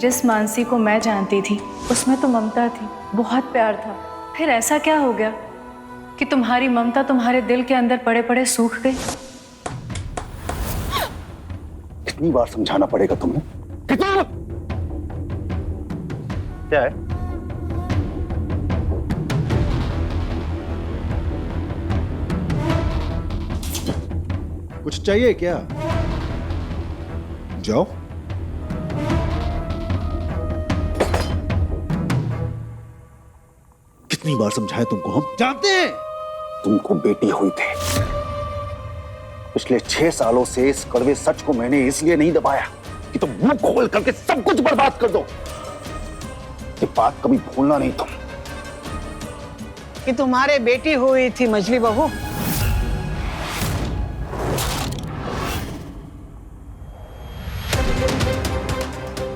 जिस मानसी को मैं जानती थी उसमें तो ममता थी, बहुत प्यार था। फिर ऐसा क्या हो गया कि तुम्हारी ममता तुम्हारे दिल के अंदर पड़े पड़े सूख गई? कितनी बार समझाना पड़ेगा तुम्हें? कितना? क्या है? कुछ चाहिए क्या? जाओ। कितनी बार समझाया तुमको, हम जानते हैं तुमको बेटी हुई थी। पिछले 6 सालों से इस कड़वे सच को मैंने इसलिए नहीं दबाया कि तुम मुंह खोल करके सब कुछ बर्बाद कर दो। ये बात कभी भूलना नहीं तुम कि तुम्हारे बेटी हुई थी मझली बहू।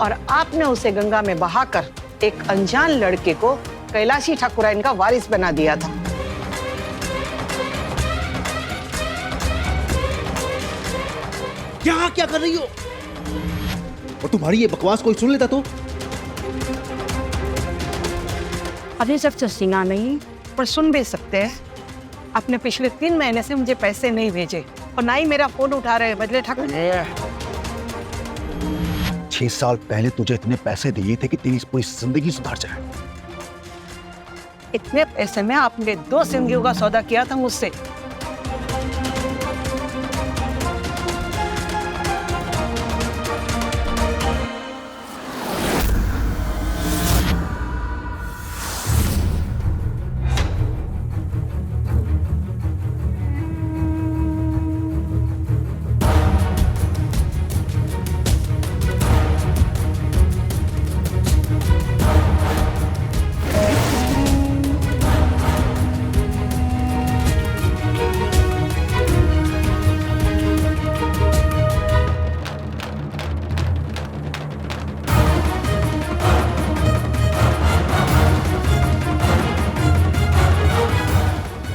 और आपने उसे गंगा में बहाकर एक अनजान लड़के को कैलाशी ठाकुराइन का वारिस बना दिया था। क्या कर रही हो? और तुम्हारी ये बकवास कोई सुन लेता तो? अभी सब चस्टिंगा नहीं, पर सुन भी सकते हैं। आपने पिछले 3 महीने से मुझे पैसे नहीं भेजे और ना ही मेरा फोन उठा रहे बदले ठाकुर। 6 साल पहले तुझे इतने पैसे दिए थे कि तेरी पूरी जिंदगी सुधर जाए। इतने पैसे में आपने 2 जिंदगियों का सौदा किया था मुझसे।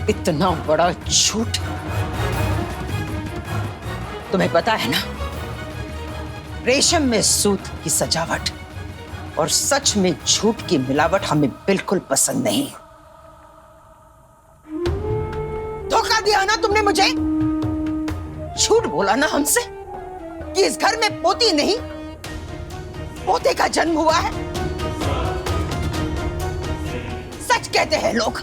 इतना बड़ा झूठ तुम्हें पता है ना? रेशम में सूत की सजावट और सच में झूठ की मिलावट हमें बिल्कुल पसंद नहीं। धोखा दिया ना तुमने मुझे। झूठ बोला ना हमसे कि इस घर में पोती नहीं पोते का जन्म हुआ है। सच कहते हैं लोग,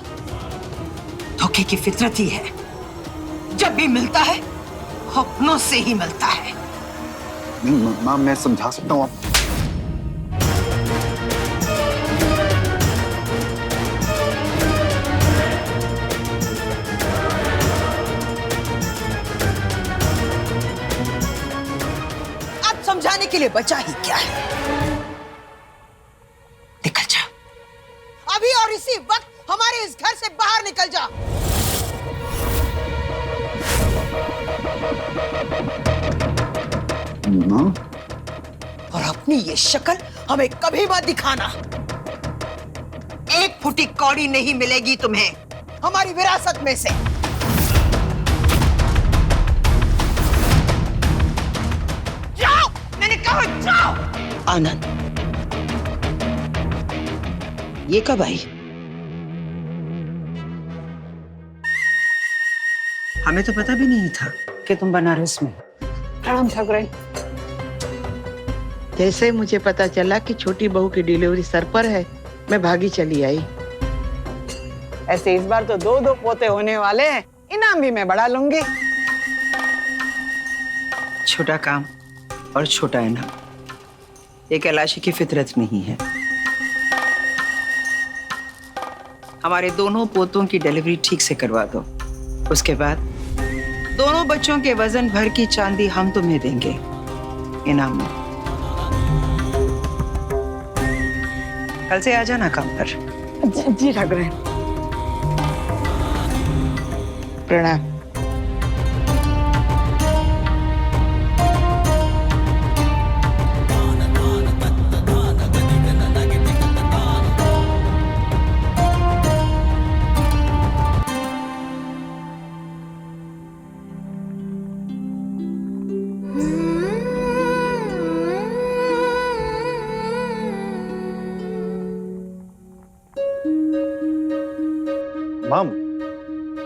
धोखे की फितरत ही है। जब भी मिलता है अपनों से ही मिलता है। मां, मैं समझा सकता हूँ। अब समझाने के लिए बचा ही क्या है? निकल जा अभी और इसी वक्त हमारे इस घर से बाहर निकल जा। मां, और अपनी ये शक्ल हमें कभी मत दिखाना। एक फुटी कौड़ी नहीं मिलेगी तुम्हें हमारी विरासत में से। जाओ, मैंने कहा जाओ। आनंद, ये कब आई? हमें तो पता भी नहीं था कि तुम बनारस में। प्रणाम ठाकुराइन। जैसे मुझे पता चला कि छोटी बहू की डिलीवरी सर पर है, मैं भागी चली आई। ऐसे इस बार तो 2 पोते होने वाले हैं, इनाम भी मैं बढ़ा लूंगी। छोटा काम और छोटा इनाम, ये कैलाशी की फितरत नहीं है। हमारे दोनों पोतों की डिलीवरी ठीक से करवा दो, उसके बाद दोनों बच्चों के वजन भर की चांदी हम तुम्हें देंगे इनाम में। कल से आ जाना काम पर। जी ठाकुराइन। प्रणाम।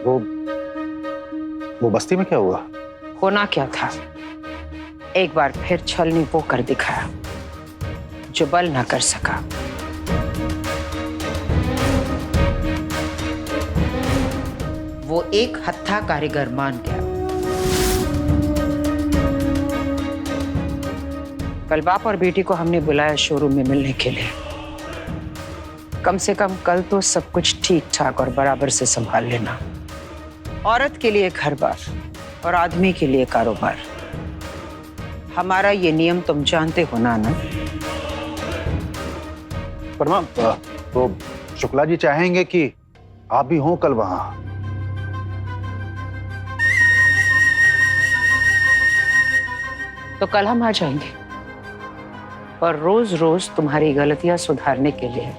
वो बस्ती में क्या हुआ? होना क्या था, एक बार फिर छल ने वो कर दिखाया जो बल ना कर सका। वो एक हत्था कारीगर मान गया। कल बाप और बेटी को हमने बुलाया शोरूम में मिलने के लिए। कम से कम कल तो सब कुछ ठीक ठाक और बराबर से संभाल लेना। औरत के लिए घर बार और आदमी के लिए कारोबार, हमारा ये नियम तुम जानते हो ना? पर मां, तो शुक्ला जी चाहेंगे कि आप भी हो कल वहां। तो कल हम आ जाएंगे और रोज रोज तुम्हारी गलतियां सुधारने के लिए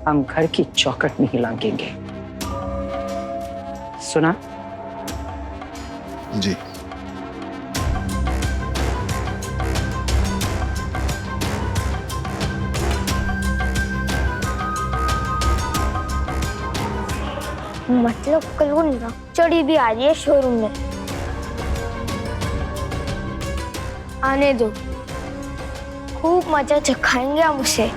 हम घर की चौखट नहीं लांघेंगे। सुना? जी। मतलब कल वो चढ़ी भी आ रही है शोरूम में। आने दो, खूब मजा चखाएंगे हम उसे।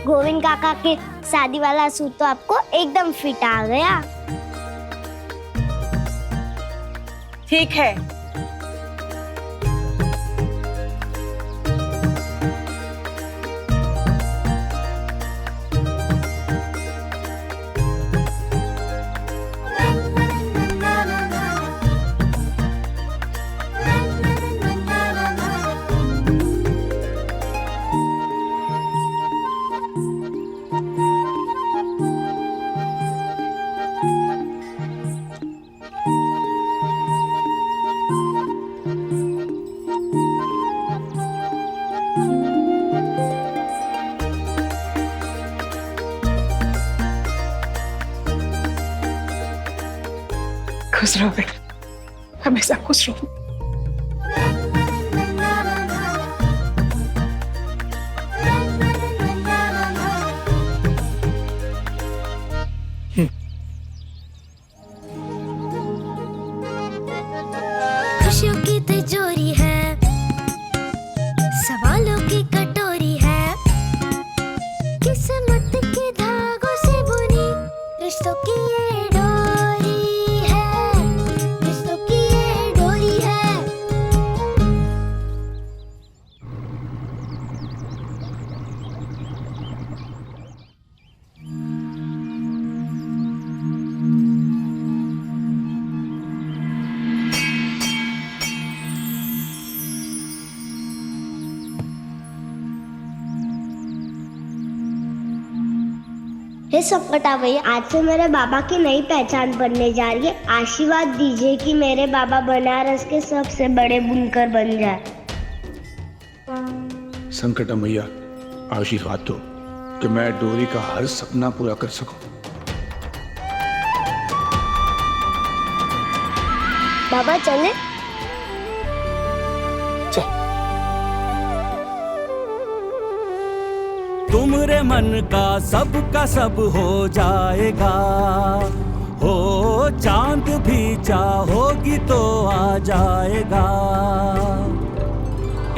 गोविंद काका के शादी वाला सूट तो आपको एकदम फिट आ गया। ठीक है। खुश रहो बेटा, हमेशा खुश रहो। खुशियों की तिजोरी है, सवालों की कटोरी है, किस्मत के धागों से बुनी रिश्तों की ये डोरी है, रिश्तों की ये डोरी है। हे संकटा भैया, आज से मेरे बाबा की नई पहचान बनने जा रही है। आशीर्वाद दीजिए कि मेरे बाबा बनारस के सबसे बड़े बुनकर बन जाए। संकटम भैया, आशीर्वाद दो कि मैं डोरी का हर सपना पूरा कर सकूं। बाबा चले? तुमरे मन का सब हो जाएगा। हो चांद भी चाहोगी तो आ जाएगा।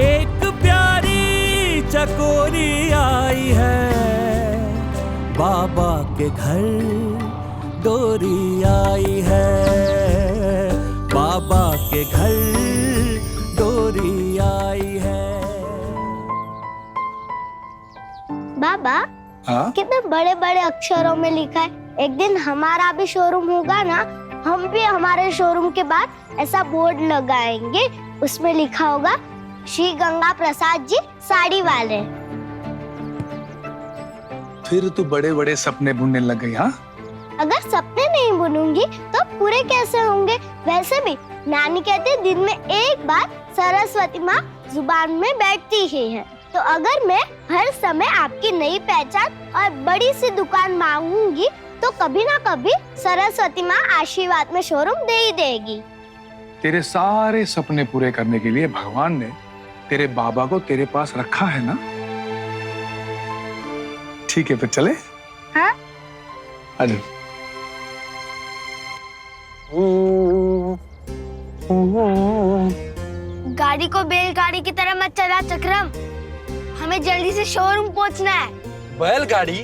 एक प्यारी चकोरी आई है, बाबा के घर डोरी आई है। बाबा के घर डोरी आई है। बाबा, हाँ? कितने बड़े बड़े अक्षरों में लिखा है, एक दिन हमारा भी शोरूम होगा ना, हम भी हमारे शोरूम के बाद ऐसा बोर्ड लगाएंगे, उसमें लिखा होगा श्री गंगा प्रसाद जी साड़ी वाले। फिर तू बड़े बड़े सपने बुनने लग गई, हाँ? अगर सपने नहीं बुनूंगी तो पूरे कैसे होंगे? वैसे भी नानी कहती दिन में एक बार सरस्वती माँ जुबान में बैठती ही है। तो अगर मैं हर समय आपकी नई पहचान और बड़ी सी दुकान मांगूंगी तो कभी ना कभी सरस्वती माँ आशीर्वाद में शोरूम दे ही देगी। तेरे सारे सपने पूरे करने के लिए भगवान ने तेरे बाबा को तेरे पास रखा है ना? ठीक है, फिर चले? हाँ? आजा। गाड़ी को बैलगाड़ी की तरह मत चला चक्रम, हमें जल्दी से शोरूम पहुंचना है। बैलगाड़ी?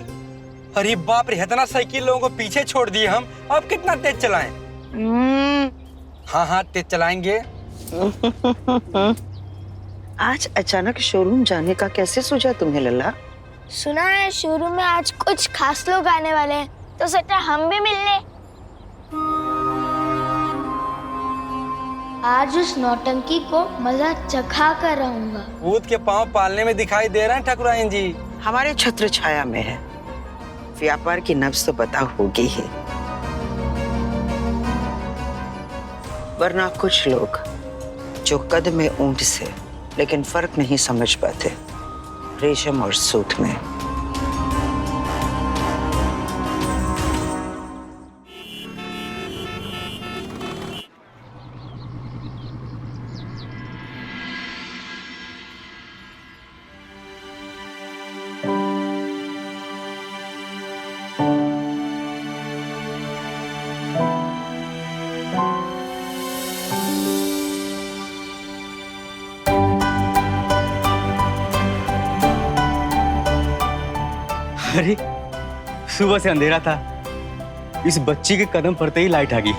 अरे बाप रे, इतना साइकिल लोगों को पीछे छोड़ दिए हम, अब कितना तेज चलाएं? हाँ तेज चलाएंगे। आज अचानक शोरूम जाने का कैसे सूझा तुम्हें लल्ला? सुना है शोरूम में आज कुछ खास लोग आने वाले हैं, तो सोचा हम भी मिल ले। आज उस नौटंकी को मजा चखा कर रहूंगा। भूत के पांव पालने में दिखाई दे रहे हैं ठकुराइन जी। हमारे छत्र छाया में है, व्यापार की नब्ज तो पता होगी ही। वरना कुछ लोग जो कद में ऊंट से लेकिन फर्क नहीं समझ पाते रेशम और सूत में। अरे सुबह से अंधेरा था, इस बच्ची के कदम पड़ते ही लाइट आ गई।